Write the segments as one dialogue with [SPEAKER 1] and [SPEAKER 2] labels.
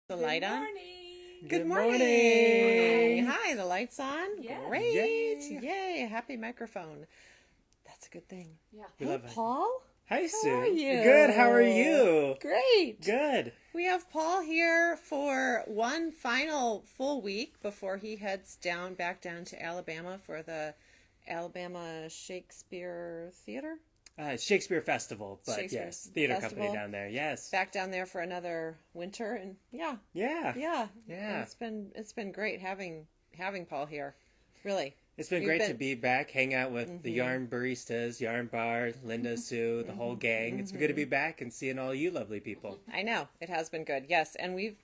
[SPEAKER 1] The light on?
[SPEAKER 2] Morning.
[SPEAKER 1] Good morning. Hi, the light's on?
[SPEAKER 2] Yes.
[SPEAKER 1] Great.
[SPEAKER 2] Yay.
[SPEAKER 1] Yay. Happy microphone. That's a good thing.
[SPEAKER 2] Yeah.
[SPEAKER 1] Hey, Paul.
[SPEAKER 3] Hi, Sue.
[SPEAKER 1] How are you?
[SPEAKER 3] Good. How are you?
[SPEAKER 1] Great.
[SPEAKER 3] Good.
[SPEAKER 1] We have Paul here for one final full week before he heads back down to Alabama for the Alabama Shakespeare Theater.
[SPEAKER 3] Shakespeare Festival, but
[SPEAKER 1] Shakespeare
[SPEAKER 3] yes, theater
[SPEAKER 1] Festival.
[SPEAKER 3] company down there. Yes.
[SPEAKER 1] Back down there for another winter, and
[SPEAKER 3] Yeah.
[SPEAKER 1] yeah.
[SPEAKER 3] Yeah.
[SPEAKER 1] It's been great having Paul here. Really.
[SPEAKER 3] It's been great to be back, hang out with the yarn baristas, yarn bar, Linda, Sue, the whole gang. It's been good to be back and seeing all you lovely people.
[SPEAKER 1] I know it has been good. Yes, and we've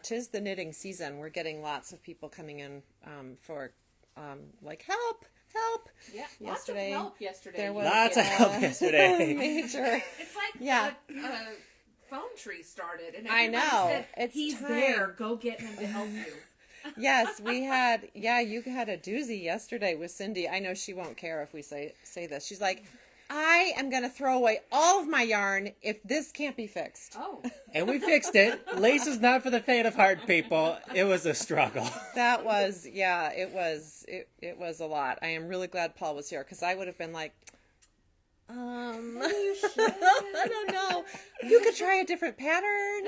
[SPEAKER 1] 'tis the knitting season. We're getting lots of people coming in for like help.
[SPEAKER 2] Yeah,
[SPEAKER 1] Yesterday,
[SPEAKER 2] lots of help yesterday.
[SPEAKER 1] there was
[SPEAKER 3] Lots of help yesterday.
[SPEAKER 1] Major.
[SPEAKER 2] It's like
[SPEAKER 1] Yeah.
[SPEAKER 2] a phone tree started, and
[SPEAKER 1] I
[SPEAKER 2] everybody
[SPEAKER 1] know.
[SPEAKER 2] said,
[SPEAKER 1] It's
[SPEAKER 2] he's
[SPEAKER 1] time.
[SPEAKER 2] there. Go get him to help you.
[SPEAKER 1] Yes, we had. Yeah, you had a doozy yesterday with Cindy. I know she won't care if we say this. She's like, I am going to throw away all of my yarn if this can't be fixed.
[SPEAKER 2] Oh,
[SPEAKER 3] And we fixed it. Lace is not for the faint of heart, people. It was a struggle.
[SPEAKER 1] That was, yeah, it was a lot. I am really glad Paul was here because I would have been like,
[SPEAKER 2] you should.
[SPEAKER 1] I don't know. You could try a different pattern.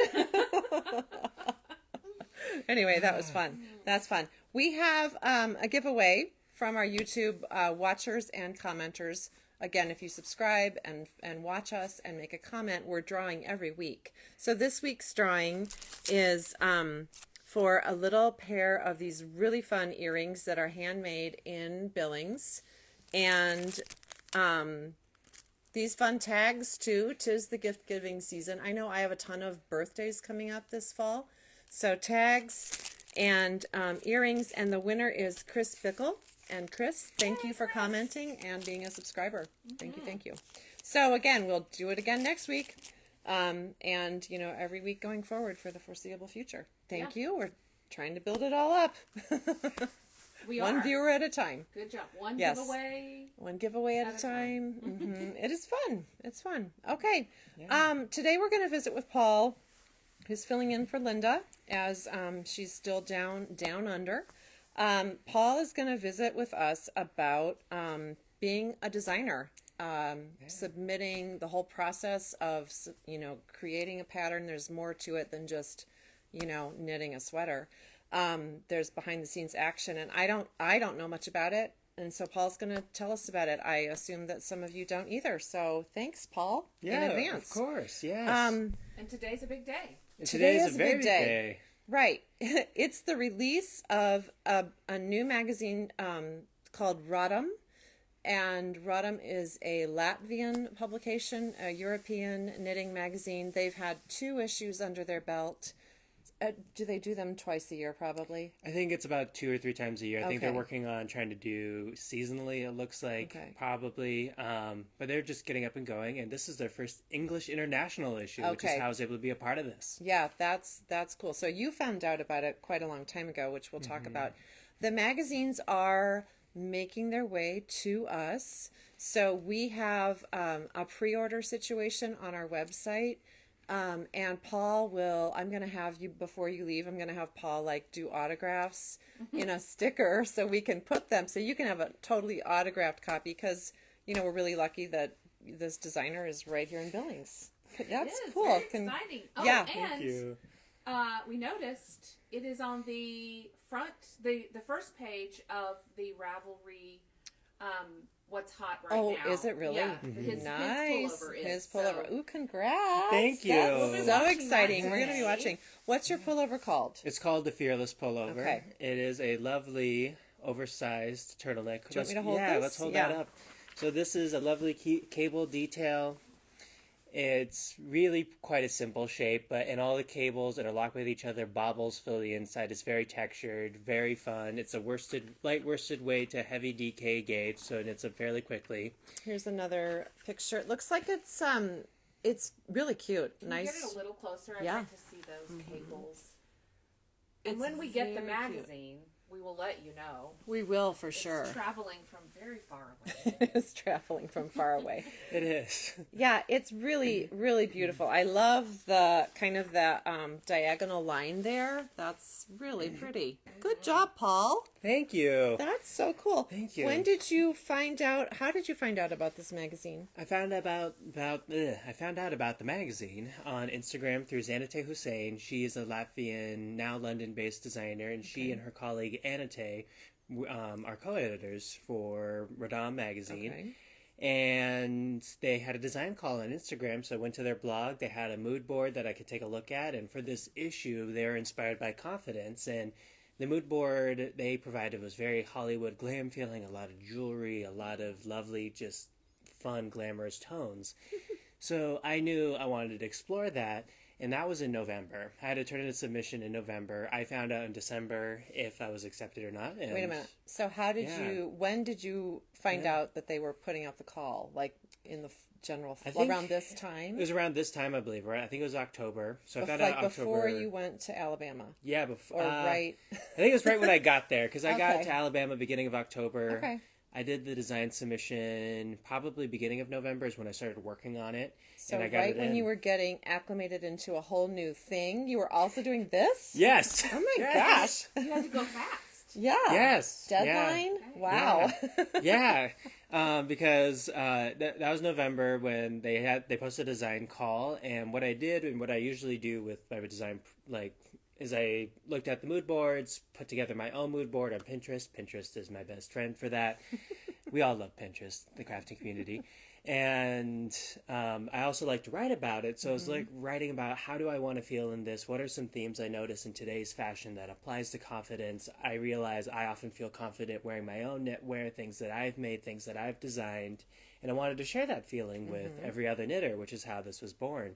[SPEAKER 1] Anyway, that was fun. That's fun. We have a giveaway from our YouTube watchers and commenters. Again, if you subscribe and watch us and make a comment, we're drawing every week. So this week's drawing is for a little pair of these really fun earrings that are handmade in Billings. And these fun tags, too. 'Tis the gift-giving season. I know I have a ton of birthdays coming up this fall. So tags and earrings. And the winner is Chris Bickle. And Chris, thank you for commenting and being a subscriber. Thank you. So again, we'll do it again next week. And, every week going forward for the foreseeable future. Thank you. We're trying to build it all up.
[SPEAKER 2] We
[SPEAKER 1] One
[SPEAKER 2] are.
[SPEAKER 1] viewer at a time.
[SPEAKER 2] Good job. One
[SPEAKER 1] Yes.
[SPEAKER 2] giveaway.
[SPEAKER 1] One giveaway at a time. It is fun. It's fun. Okay.
[SPEAKER 3] Yeah.
[SPEAKER 1] Today we're going to visit with Paul, who's filling in for Linda as she's still down under. Paul is going to visit with us about being a designer, submitting the whole process of, creating a pattern. There's more to it than just, knitting a sweater. There's behind the scenes action, and I don't know much about it. And so Paul's going to tell us about it. I assume that some of you don't either. So thanks, Paul, in advance.
[SPEAKER 3] Of course, yes.
[SPEAKER 2] And today's a big day.
[SPEAKER 1] Today is
[SPEAKER 3] a
[SPEAKER 1] a
[SPEAKER 3] very
[SPEAKER 1] big
[SPEAKER 3] big
[SPEAKER 1] day.
[SPEAKER 3] day.
[SPEAKER 1] Right. It's the release of a new magazine called Radam. And Radam is a Latvian publication, a European knitting magazine. They've had 2 issues under their belt. Do they do them twice a year, probably?
[SPEAKER 3] I think it's about 2 or 3 times a year. I think they're
[SPEAKER 1] Okay.
[SPEAKER 3] working on trying to do seasonally, it looks like,
[SPEAKER 1] Okay.
[SPEAKER 3] probably. But they're just getting up and going, and this is their first English international issue, which is
[SPEAKER 1] Okay.
[SPEAKER 3] how I was able to be a part of this.
[SPEAKER 1] Yeah, that's cool. So you found out about it quite a long time ago, which we'll talk about. The magazines are making their way to us. So we have a pre-order situation on our website. And Paul I'm going to have you, before you leave, I'm going to have Paul do autographs in a sticker so we can put them, so you can have a totally autographed copy because, we're really lucky that this designer is right here in Billings. That's
[SPEAKER 2] It is
[SPEAKER 1] cool.
[SPEAKER 2] very exciting. Oh,
[SPEAKER 1] yeah.
[SPEAKER 2] and
[SPEAKER 3] Thank you.
[SPEAKER 2] we noticed it is on the front, the first page of the Ravelry. What's hot right now?
[SPEAKER 1] Oh, is it really?
[SPEAKER 2] Yeah, his
[SPEAKER 1] Nice.
[SPEAKER 2] pullover is.
[SPEAKER 1] His pullover.
[SPEAKER 2] So,
[SPEAKER 1] Ooh, congrats.
[SPEAKER 3] Thank you.
[SPEAKER 1] That's
[SPEAKER 3] We'll be
[SPEAKER 1] so
[SPEAKER 2] watching
[SPEAKER 1] exciting.
[SPEAKER 2] that
[SPEAKER 1] We're going to be
[SPEAKER 2] today.
[SPEAKER 1] watching. What's your pullover called?
[SPEAKER 3] It's called the Fearless Pullover.
[SPEAKER 1] Okay.
[SPEAKER 3] It is a lovely, oversized turtleneck.
[SPEAKER 1] Do you want me to hold
[SPEAKER 3] yeah,
[SPEAKER 1] this?
[SPEAKER 3] let's hold
[SPEAKER 1] Yeah.
[SPEAKER 3] that up. So this is a lovely cable detail. It's really quite a simple shape, but in all the cables that are locked with each other, bobbles fill the inside. It's very textured, very fun. It's a light worsted weight to heavy DK gauge, so it knits up fairly quickly.
[SPEAKER 1] Here's another picture. It looks like it's really cute.
[SPEAKER 2] can
[SPEAKER 1] Nice.
[SPEAKER 2] you get it a little closer? I'd
[SPEAKER 1] Yeah.
[SPEAKER 2] like to see those cables. And
[SPEAKER 1] It's
[SPEAKER 2] when we get the
[SPEAKER 1] very cute.
[SPEAKER 2] magazine, we will let you know.
[SPEAKER 1] We will for sure.
[SPEAKER 2] It's traveling from very far away.
[SPEAKER 1] It's traveling from far away.
[SPEAKER 3] It is.
[SPEAKER 1] Yeah, it's really, really beautiful. I love the kind of that diagonal line there. That's really pretty. Good job, Paul.
[SPEAKER 3] Thank you.
[SPEAKER 1] That's so cool.
[SPEAKER 3] Thank you.
[SPEAKER 1] When did you find out? How did you find out about this magazine?
[SPEAKER 3] I found out about the magazine on Instagram through Zanate Hussein. She is a Latvian, now London-based designer, and she and her colleague Anate are co-editors for Radam magazine.
[SPEAKER 1] Okay.
[SPEAKER 3] And they had a design call on Instagram, so I went to their blog. They had a mood board that I could take a look at, and for this issue, they're inspired by confidence. And the mood board they provided was very Hollywood glam feeling, a lot of jewelry, a lot of lovely, just fun, glamorous tones. So I knew I wanted to explore that, and that was in November. I had to turn in a submission in November. I found out in December if I was accepted or not. And
[SPEAKER 1] Wait a minute. So how did when did you find out that they were putting out the call? Like in the general,
[SPEAKER 3] think
[SPEAKER 1] around this time?
[SPEAKER 3] It was around this time, I believe, right? I think it was October. So I found
[SPEAKER 1] like
[SPEAKER 3] out October.
[SPEAKER 1] before you went to Alabama?
[SPEAKER 3] Yeah, before.
[SPEAKER 1] Or right?
[SPEAKER 3] I think it was right when I got there, because I got
[SPEAKER 1] Okay.
[SPEAKER 3] to Alabama beginning of October.
[SPEAKER 1] Okay.
[SPEAKER 3] I did the design submission probably beginning of November is when I started working on it.
[SPEAKER 1] So
[SPEAKER 3] and I got
[SPEAKER 1] right
[SPEAKER 3] it
[SPEAKER 1] when
[SPEAKER 3] in.
[SPEAKER 1] you were getting acclimated into a whole new thing, you were also doing this?
[SPEAKER 3] Yes.
[SPEAKER 1] Oh my
[SPEAKER 3] Yes.
[SPEAKER 1] gosh.
[SPEAKER 2] You had to go fast.
[SPEAKER 1] Yeah.
[SPEAKER 3] Yes. Yeah.
[SPEAKER 1] Deadline? Wow.
[SPEAKER 3] Yeah, because that was November when they posted a design call, and what I did and what I usually do with my design is I looked at the mood boards, put together my own mood board on Pinterest. Pinterest is my best friend for that. We all love Pinterest, the crafting community. And I also like to write about it. So I was like writing about how do I want to feel in this? What are some themes I notice in today's fashion that applies to confidence? I realize I often feel confident wearing my own knitwear, things that I've made, things that I've designed. And I wanted to share that feeling with every other knitter, which is how this was born.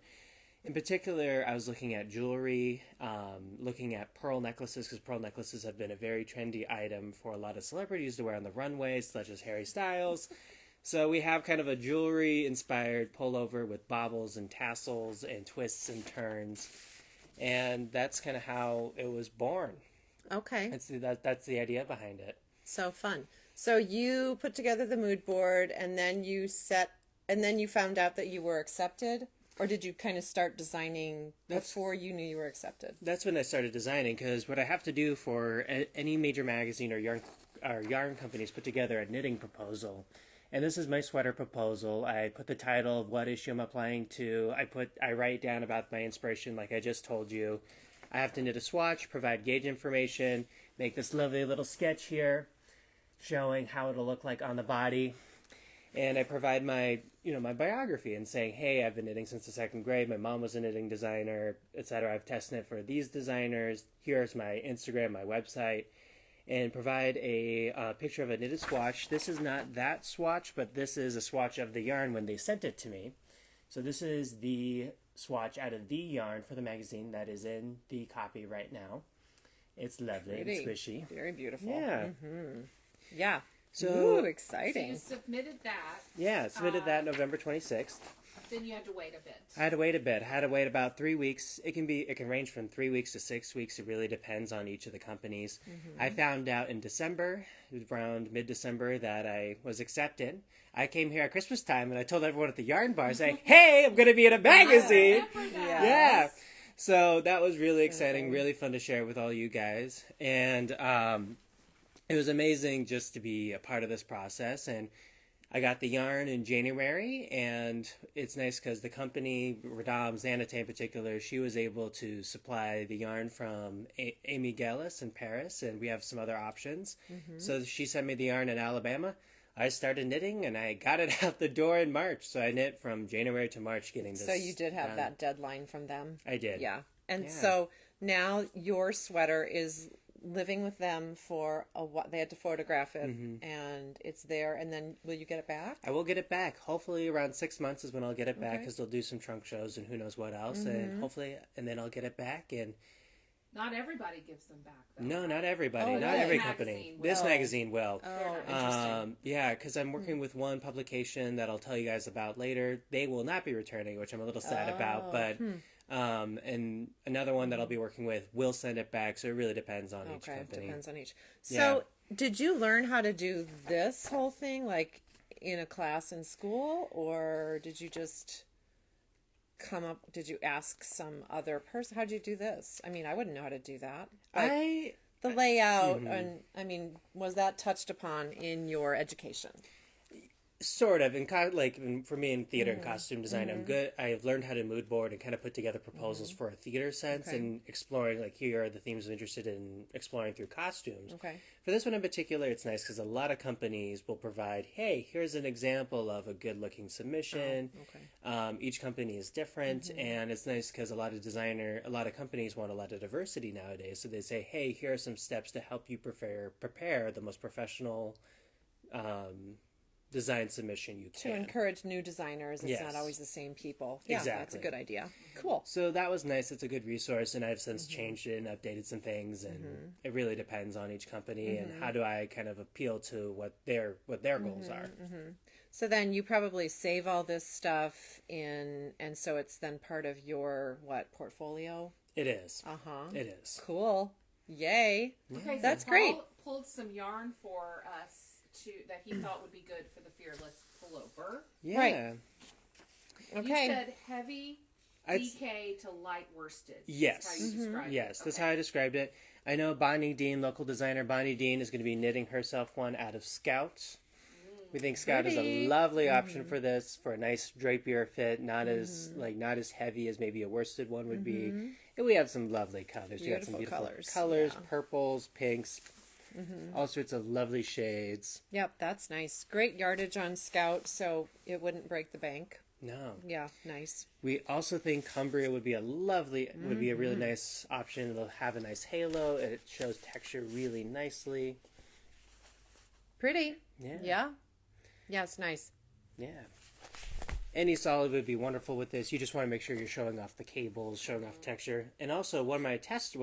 [SPEAKER 3] In particular, I was looking at jewelry, looking at pearl necklaces, because pearl necklaces have been a very trendy item for a lot of celebrities to wear on the runways, such as Harry Styles. So we have kind of a jewelry-inspired pullover with baubles and tassels and twists and turns. And that's kind of how it was born.
[SPEAKER 1] Okay.
[SPEAKER 3] That's the idea behind it.
[SPEAKER 1] So fun. So you put together the mood board and then you found out that you were accepted? Or did you kind of start designing before you knew you were accepted?
[SPEAKER 3] That's when I started designing, because what I have to do for any major magazine or yarn companies put together a knitting proposal. And this is my sweater proposal. I put the title of what issue I'm applying to. I write down about my inspiration like I just told you. I have to knit a swatch, provide gauge information, make this lovely little sketch here showing how it'll look like on the body. And I provide my biography and saying, hey, I've been knitting since the second grade. My mom was a knitting designer, etc. I've test knit for these designers. Here's my Instagram, my website. And provide a picture of a knitted swatch. This is not that swatch, but this is a swatch of the yarn when they sent it to me. So this is the swatch out of the yarn for the magazine that is in the copy right now. It's lovely and squishy.
[SPEAKER 1] Very beautiful.
[SPEAKER 3] Yeah.
[SPEAKER 1] Yeah.
[SPEAKER 3] So,
[SPEAKER 1] Ooh,
[SPEAKER 2] So
[SPEAKER 1] exciting.
[SPEAKER 2] you submitted that.
[SPEAKER 3] yeah, submitted that November 26th.
[SPEAKER 2] Then you had to wait a bit.
[SPEAKER 3] I had to wait a bit. I had to wait about 3 weeks. It can range from 3 weeks to 6 weeks. It really depends on each of the companies. I found out in December, around mid-December, that I was accepted. I came here at Christmas time and I told everyone at the yarn bar saying, "Hey, I'm going to be in a magazine." Yeah. So that was really exciting, really fun to share with all you guys. And it was amazing just to be a part of this process. And I got the yarn in January, and it's nice because the company, Radam, Zanate in particular, she was able to supply the yarn from Amy Gellis in Paris, and we have some other options. So she sent me the yarn in Alabama. I started knitting, and I got it out the door in March. So I knit from January to March getting this.
[SPEAKER 1] So you did have
[SPEAKER 3] done.
[SPEAKER 1] that deadline from them?
[SPEAKER 3] I did.
[SPEAKER 1] Yeah. And
[SPEAKER 3] Yeah.
[SPEAKER 1] so now your sweater is living with them for they had to photograph it and it's there, and then will you get it back?
[SPEAKER 3] I will get it back. Hopefully around 6 months is when I'll get it back,
[SPEAKER 1] Okay.
[SPEAKER 3] because they'll do some trunk shows and who knows what else. And hopefully, and then I'll get it back. And
[SPEAKER 2] Not everybody gives them back, though.
[SPEAKER 3] no, not everybody.
[SPEAKER 1] Oh,
[SPEAKER 3] not
[SPEAKER 1] really?
[SPEAKER 3] every
[SPEAKER 2] This
[SPEAKER 3] company.
[SPEAKER 2] magazine
[SPEAKER 3] This
[SPEAKER 2] will.
[SPEAKER 3] magazine will.
[SPEAKER 1] Oh, interesting.
[SPEAKER 3] Yeah, because I'm working with one publication that I'll tell you guys about later. They will not be returning, which I'm a little sad about. But And another one that I'll be working with will send it back. So it really depends on each
[SPEAKER 1] Okay,
[SPEAKER 3] company.
[SPEAKER 1] depends on each.
[SPEAKER 3] Yeah.
[SPEAKER 1] So, did you learn how to do this whole thing like in a class in school, or did you just did you ask some other person? How did you do this? I mean, I wouldn't know how to do that. Like, the layout, and I mean, was that touched upon in your education?
[SPEAKER 3] Sort of, for me in theater and costume design, I'm good. I've learned how to mood board and kind of put together proposals for a theater sense, and exploring like here are the themes I'm interested in exploring through costumes.
[SPEAKER 1] Okay.
[SPEAKER 3] For this one in particular, it's nice because a lot of companies will provide, hey, here's an example of a good looking submission. Each company is different, and it's nice because a lot of companies want a lot of diversity nowadays. So they say, hey, here are some steps to help you prepare the most professional design submission you can.
[SPEAKER 1] To encourage new designers, it's not
[SPEAKER 3] Yes.
[SPEAKER 1] always the same people. Yeah, that's a
[SPEAKER 3] Exactly.
[SPEAKER 1] good idea. Cool.
[SPEAKER 3] So that was nice. It's a good resource, and I've since changed it and updated some things, and it really depends on each company and how do I kind of appeal to what their goals are.
[SPEAKER 1] So then you probably save all this stuff and so it's then part of your portfolio?
[SPEAKER 3] It is.
[SPEAKER 1] Uh-huh.
[SPEAKER 3] It is.
[SPEAKER 1] Cool. Yay.
[SPEAKER 2] Okay, so
[SPEAKER 1] That's
[SPEAKER 2] Paul
[SPEAKER 1] great.
[SPEAKER 2] pulled some yarn for us that he thought would be good for the Fearless Pullover.
[SPEAKER 3] Yeah.
[SPEAKER 1] Right. Okay.
[SPEAKER 2] You said heavy DK to light worsted.
[SPEAKER 3] Yes.
[SPEAKER 2] That's how you described
[SPEAKER 3] Yes,
[SPEAKER 2] it.
[SPEAKER 3] that's
[SPEAKER 2] Okay.
[SPEAKER 3] how I described it. I know Bonnie Dean, local designer Bonnie Dean, is going to be knitting herself one out of Scout. We think Scout is
[SPEAKER 1] Pretty.
[SPEAKER 3] a lovely option for this, for a nice drapier fit, not as heavy as maybe a worsted one would be. And we have some lovely colors. You got some
[SPEAKER 1] Beautiful
[SPEAKER 3] beautiful
[SPEAKER 1] colors, yeah.
[SPEAKER 3] purples, pinks, all sorts of lovely shades.
[SPEAKER 1] Yep, that's nice. Great yardage on Scout, so it wouldn't break the bank.
[SPEAKER 3] No.
[SPEAKER 1] Yeah, nice.
[SPEAKER 3] We also think Cumbria would be a really nice option. It'll have a nice halo. It shows texture really nicely.
[SPEAKER 1] Pretty.
[SPEAKER 3] Yeah.
[SPEAKER 1] Yeah. Yeah, it's nice.
[SPEAKER 3] Yeah. Any solid would be wonderful with this. You just want to make sure you're showing off the cables, showing off texture. And also, one of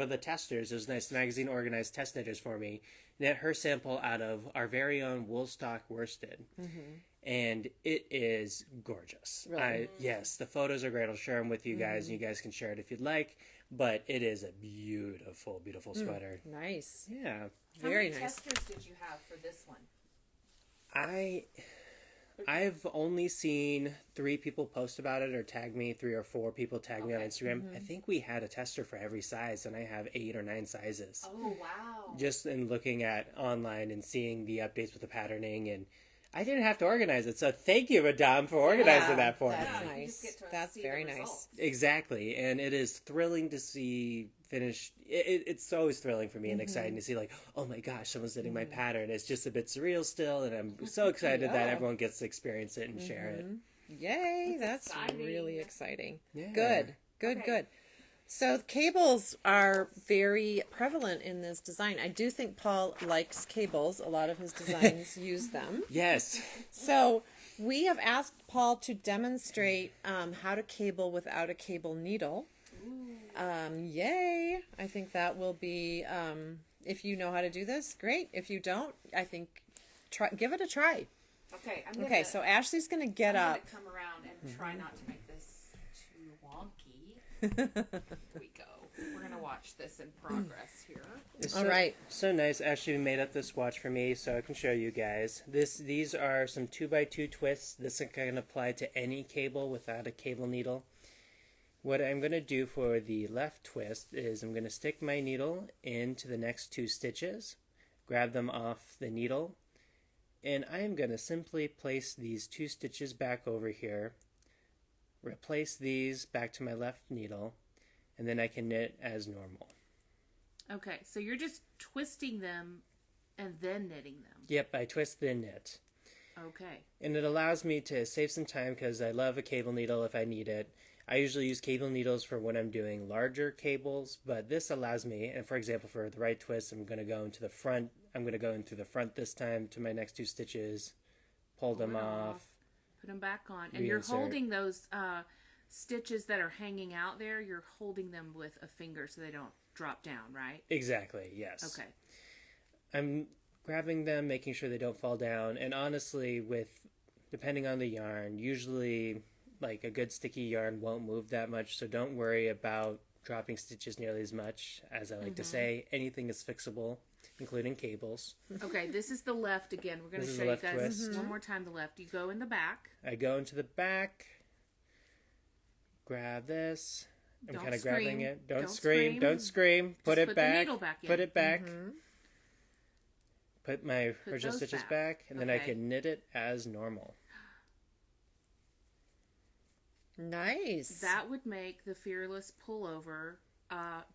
[SPEAKER 3] the testers, it was nice, the magazine organized test knitters for me, knit her sample out of our very own Woolstock worsted. And it is gorgeous.
[SPEAKER 1] Really?
[SPEAKER 3] Yes, the photos are great. I'll share them with you guys, and you guys can share it if you'd like. But it is a beautiful, beautiful sweater.
[SPEAKER 1] Nice.
[SPEAKER 3] Yeah.
[SPEAKER 2] How
[SPEAKER 1] Very
[SPEAKER 2] many
[SPEAKER 1] nice.
[SPEAKER 2] testers did you have for this one?
[SPEAKER 3] I've only seen 3 people post about it or tag me, 3 or 4 people tag me on Instagram. I think we had a tester for every size, and I have 8 or 9 sizes.
[SPEAKER 2] Oh, wow.
[SPEAKER 3] Just in looking at online and seeing the updates with the patterning, and I didn't have to organize it. So thank you, Radam, for organizing that for me.
[SPEAKER 1] That's
[SPEAKER 2] you
[SPEAKER 1] nice.
[SPEAKER 2] just get to
[SPEAKER 1] That's
[SPEAKER 2] see
[SPEAKER 1] very
[SPEAKER 2] the
[SPEAKER 1] nice.
[SPEAKER 2] results.
[SPEAKER 3] Exactly, and it is thrilling to see finished. It's always thrilling for me and exciting to see, like, oh my gosh, someone's knitting my pattern. It's just a bit surreal still, and I'm so excited that everyone gets to experience it and share it.
[SPEAKER 1] Yay, that's
[SPEAKER 2] exciting.
[SPEAKER 1] really exciting.
[SPEAKER 3] Yeah.
[SPEAKER 1] Good.
[SPEAKER 2] Okay.
[SPEAKER 1] Good. So cables are very prevalent in this design. I do think Paul likes cables. A lot of his designs use them.
[SPEAKER 3] Yes.
[SPEAKER 1] So we have asked Paul to demonstrate how to cable without a cable needle. Yay! I think that will be, if you know how to do this, great. If you don't, I think give it a try.
[SPEAKER 2] Okay, I'm gonna,
[SPEAKER 1] Okay, so Ashley's going to get
[SPEAKER 2] I'm
[SPEAKER 1] up.
[SPEAKER 2] gonna come around and try not to make this too wonky. Here we go. We're gonna watch this in progress here.
[SPEAKER 3] It's
[SPEAKER 1] All right.
[SPEAKER 3] So nice. Ashley made up this watch for me so I can show you guys. These are some 2x2 twists. This can apply to any cable without a cable needle. What I'm going to do for the left twist is I'm going to stick my needle into the next 2 stitches, grab them off the needle, and I am going to simply place these 2 stitches back over here, replace these back to my left needle, and then I can knit as normal.
[SPEAKER 4] Okay, so you're just twisting them and then knitting them.
[SPEAKER 3] Yep, I twist then knit.
[SPEAKER 4] Okay.
[SPEAKER 3] And it allows me to save some time because I love a cable needle if I need it. I usually use cable needles for when I'm doing larger cables, but this allows me, and for example, for the right twist, I'm going to go into the front. I'm going to go in through the front this time to my next 2 stitches, pull them off.
[SPEAKER 4] Put them back on. And you're
[SPEAKER 3] Reinsert.
[SPEAKER 4] holding those stitches that are hanging out there, you're holding them with a finger so they don't drop down, right?
[SPEAKER 3] Exactly, yes.
[SPEAKER 4] Okay.
[SPEAKER 3] I'm grabbing them, making sure they don't fall down, and honestly, depending on the yarn, usually like a good sticky yarn won't move that much, so don't worry about dropping stitches nearly as much. As I like to say, anything is fixable, including cables.
[SPEAKER 4] Okay, this is the left again. We're going
[SPEAKER 3] This
[SPEAKER 4] to
[SPEAKER 3] is
[SPEAKER 4] show
[SPEAKER 3] the
[SPEAKER 4] you
[SPEAKER 3] left
[SPEAKER 4] guys
[SPEAKER 3] twist.
[SPEAKER 4] one more time the left. You go in the back.
[SPEAKER 3] I go into the back, grab this. I'm
[SPEAKER 4] Don't
[SPEAKER 3] kind of grabbing
[SPEAKER 4] scream.
[SPEAKER 3] it. Don't
[SPEAKER 4] Don't
[SPEAKER 3] scream.
[SPEAKER 4] scream.
[SPEAKER 3] Don't scream. Put it
[SPEAKER 4] put the
[SPEAKER 3] back.
[SPEAKER 4] needle back in.
[SPEAKER 3] Put it back. Put my
[SPEAKER 4] Put
[SPEAKER 3] original
[SPEAKER 4] those
[SPEAKER 3] stitches
[SPEAKER 4] back.
[SPEAKER 3] back, and then I
[SPEAKER 4] Okay.
[SPEAKER 3] can knit it as normal.
[SPEAKER 1] Nice.
[SPEAKER 4] That would make the Fearless Pullover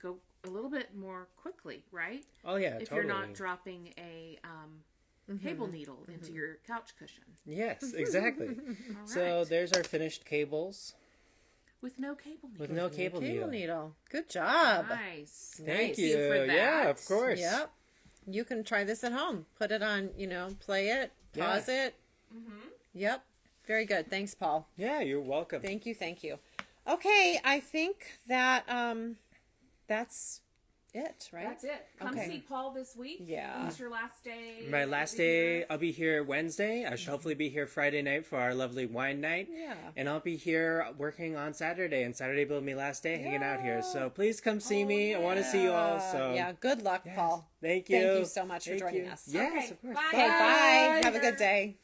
[SPEAKER 4] go a little bit more quickly, right?
[SPEAKER 3] Oh yeah,
[SPEAKER 4] If
[SPEAKER 3] totally.
[SPEAKER 4] you're not dropping a cable needle into your couch cushion.
[SPEAKER 3] Yes, exactly.
[SPEAKER 4] All
[SPEAKER 3] So
[SPEAKER 4] right.
[SPEAKER 3] there's our finished cables
[SPEAKER 4] With no cable needle.
[SPEAKER 3] with no cable
[SPEAKER 1] Cable
[SPEAKER 3] needle.
[SPEAKER 1] needle. Good job.
[SPEAKER 4] Nice.
[SPEAKER 3] Thank
[SPEAKER 4] Thank
[SPEAKER 3] you.
[SPEAKER 4] for that.
[SPEAKER 3] Yeah, of course.
[SPEAKER 1] Yep. You can try this at home. Put it on, play it, pause it. Yep. Very good. Thanks, Paul.
[SPEAKER 3] Yeah, you're welcome.
[SPEAKER 1] Thank you. Thank you. Okay. I think that that's it, right?
[SPEAKER 2] That's it. Come
[SPEAKER 1] Okay.
[SPEAKER 2] see Paul this week.
[SPEAKER 1] Yeah.
[SPEAKER 2] When's your last day?
[SPEAKER 3] My last
[SPEAKER 2] of the year?
[SPEAKER 3] day, I'll be here Wednesday. I should hopefully be here Friday night for our lovely wine night.
[SPEAKER 1] Yeah.
[SPEAKER 3] And I'll be here working on Saturday, and Saturday will be my last day hanging out here. So please come see me. I want to see you all. So
[SPEAKER 1] Yeah. Good luck, Paul.
[SPEAKER 3] Thank you.
[SPEAKER 1] Thank you so much for
[SPEAKER 3] Thank
[SPEAKER 1] joining
[SPEAKER 3] you.
[SPEAKER 1] us.
[SPEAKER 3] Yes,
[SPEAKER 2] Okay,
[SPEAKER 3] of course.
[SPEAKER 2] bye.
[SPEAKER 1] Okay. Bye. Have a good day.